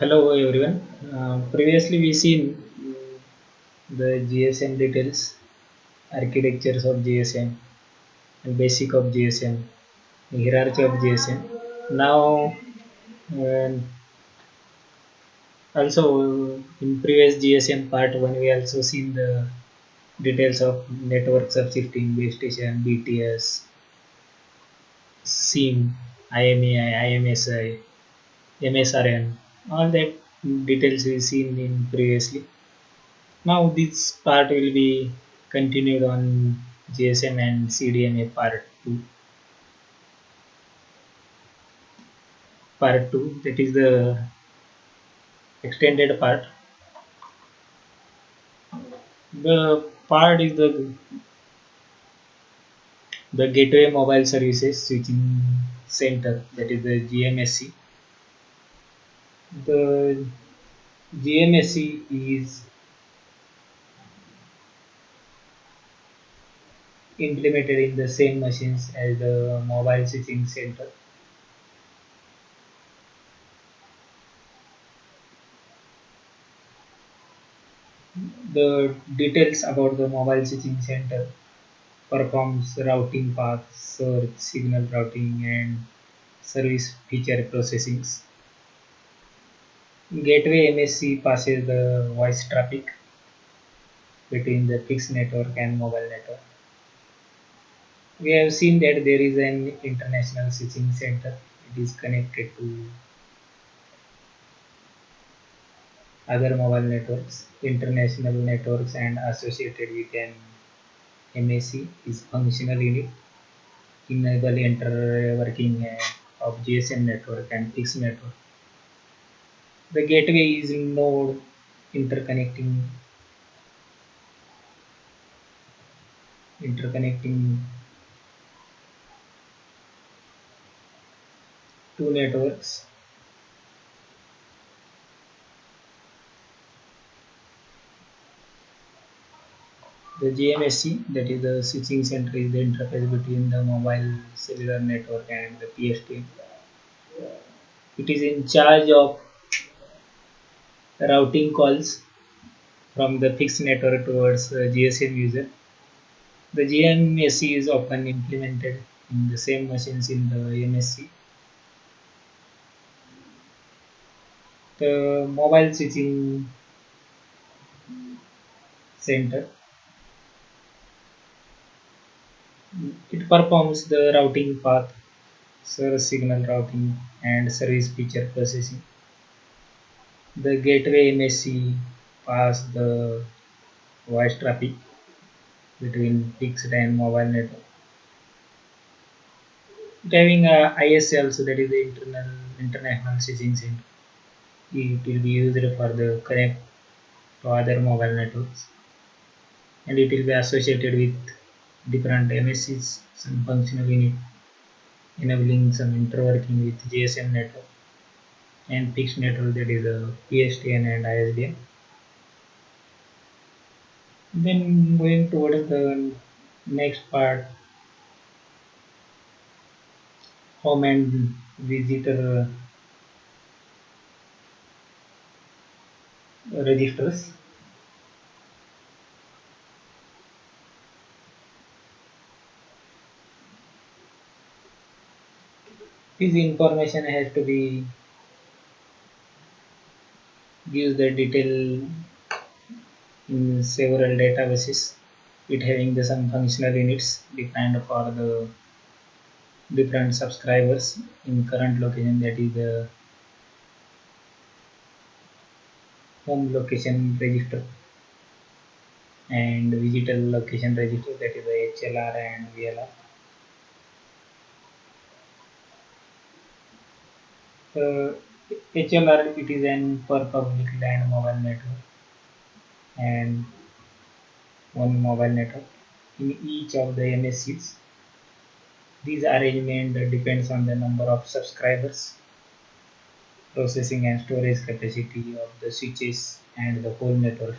Hello everyone. Previously we seen the GSM details, architectures of GSM, and basic of GSM, hierarchy of GSM. Now, uh, also in previous GSM part 1 we also seen the details of network subshifting, base station, BTS, SIM, IMEI, IMSI, MSRN. All that details we seen in previously. Now this part will be continued on GSM and CDMA part 2. Part 2, that is the extended part. The part is the Gateway Mobile Services Switching Center, that is the GMSC. The GMSC is implemented in the same machines as the mobile switching center. The details about the mobile switching center performs routing path, search, signal routing, and service feature processing. Gateway MSC passes the voice traffic between the fixed network and mobile network. We have seen that there is an international switching center. It is connected to other mobile networks, international networks, and associated with an MAC is functional unit, enable interworking of GSM network and fixed network. The gateway is node interconnecting two networks. The GMSC, that is the switching center, is the interface between the mobile cellular network and the PSTN. It is in charge of routing calls from the fixed network towards the GSM user. The GMSC is often implemented in the same machines in the MSC. The mobile switching center, it performs the routing path, service signal routing, and service feature processing. The gateway MSC pass the voice traffic between fixed and mobile network. It having a ISL, so that is the international switching center. It will be used for the connect to other mobile networks, and it will be associated with different MSCs, some functional unit, enabling some interworking with GSM network and fixed network, that is the PSTN and ISDN. Then going towards the next part, home and visitor registers. This information has to be gives the detail in several databases. It having the some functional units defined for the different subscribers in current location, that is the home location register, and digital location register, that is the HLR and VLR. The HLR, it is an per public land mobile network and one mobile network in each of the MSCs. This arrangement depends on the number of subscribers, processing and storage capacity of the switches, and the whole network.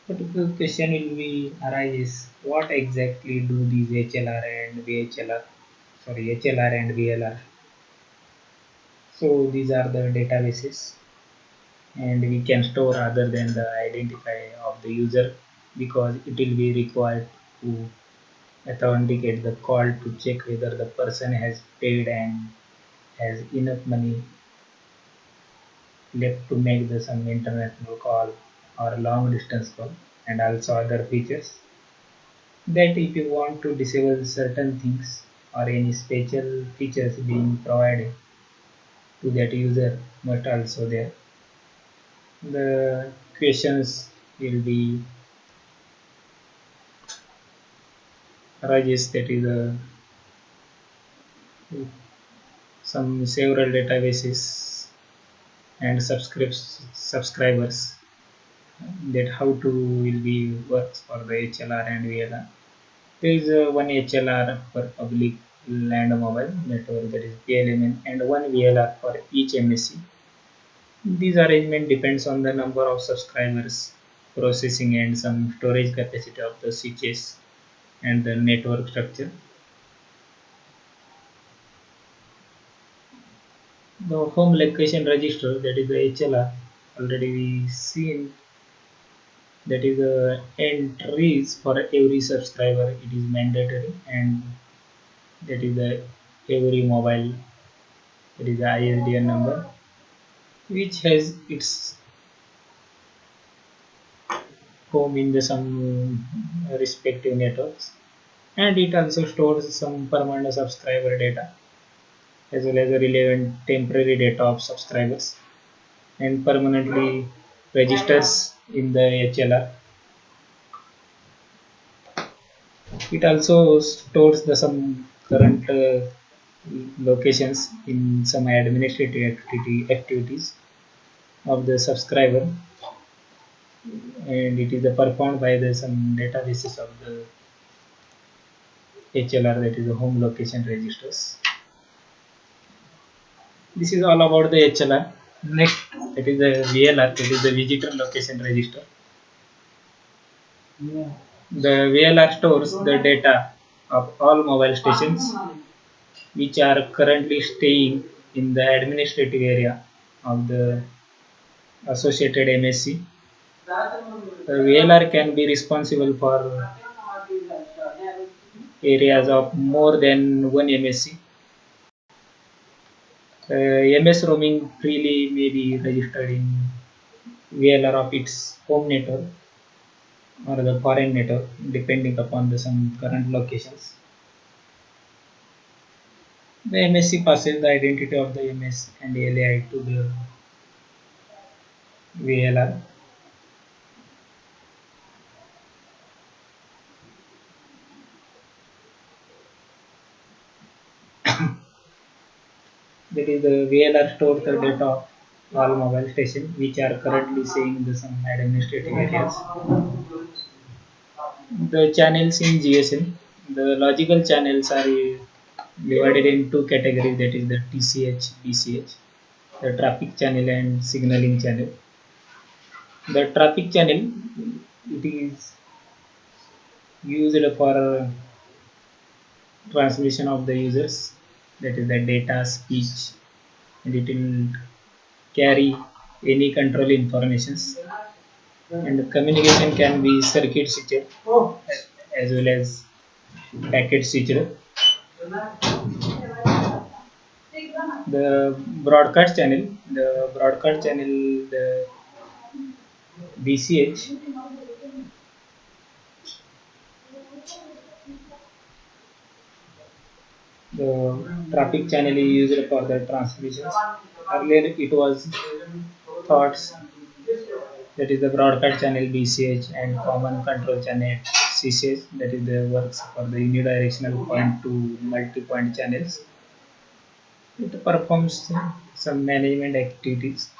But the question will be arises, what exactly do these HLR and VHLR, sorry, HLR and VLR? So these are the databases, and we can store other than the identifier of the user, because it will be required to authenticate the call to check whether the person has paid and has enough money left to make the some international call or long distance call, and also other features that if you want to disable certain things or any special features being provided to that user must also there. The questions will be Rajesh, that is some several databases and subscribers, that how to will be works for the HLR and VLR. There is one HLR for public land mobile network, that is PLMN, and one VLR for each MSC. This arrangement depends on the number of subscribers, processing and some storage capacity of the switches and the network structure. The home location register, that is the HLR, already we seen, that is the entries for every subscriber. It is mandatory, and that is the every mobile, that is the ISDN number, which has its home in the some respective networks, and it also stores some permanent subscriber data as well as the relevant temporary data of subscribers, and permanently registers in the HLR. It also stores the some current locations in some administrative activities of the subscriber, and it is performed by the some databases of the HLR, that is the home location registers. This is all about the HLR. Next, that is the VLR, that is the visitor location register. The VLR stores the data of all mobile stations which are currently staying in the administrative area of the associated MSC. The VLR can be responsible for areas of more than one MSC. MS roaming freely may be registered in VLR of its home network or the foreign network, depending upon the some current locations. The MSC passes the identity of the MS and LAI to the VLR. That is the VLR stores the data of all mobile stations which are currently staying in some administrative areas. The channels in GSM, the logical channels are divided in two categories, that is the TCH, DCH, the traffic channel and signaling channel. The traffic channel, it is used for transmission of the users, that is the data, speech, and it will carry any control informations, and communication can be circuit switched as well as packet switched. The broadcast channel, the BCH, the traffic channel is used for the transmissions. Earlier it was thought that is the broadcast channel BCH and common control channel CCH, that is the works for the unidirectional point to multi-point channels. It performs some management activities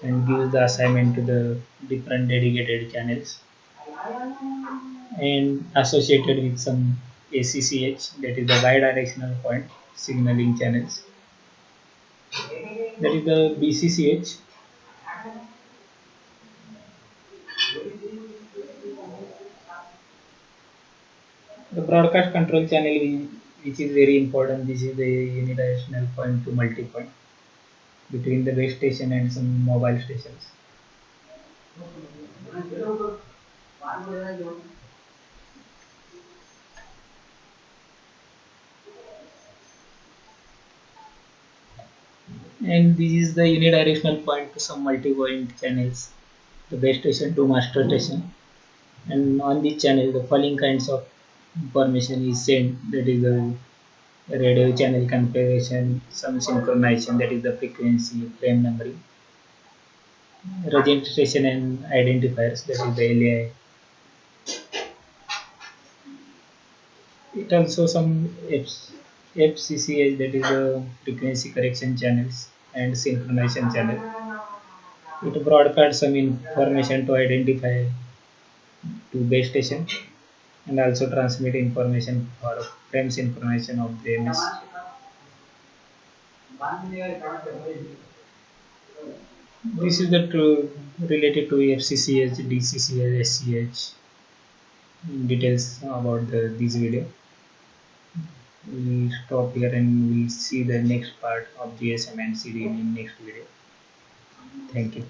and gives the assignment to the different dedicated channels, and associated with some ACCH, that is the bidirectional point signaling channels, that is the BCCH. The broadcast control channel, which is very important, this is the unidirectional point to multi-point. between the base station and some mobile stations. And this is the unidirectional point to some multi-point channels, the base station to master station. And on this channel, the following kinds of information is sent. That is the radio channel configuration, some synchronization, that is the frequency, frame numbering, registration and identifiers, that is the LAI. It also some FCCH, that is the frequency correction channels and synchronization channel. It broadcasts some information to identify to base station and also transmit information for frame synchronization of the MS. This is the true related to FCCH, DCCH, SCH. Details about this video. We stop here and we see the next part of GSM and CD in next video. Thank you.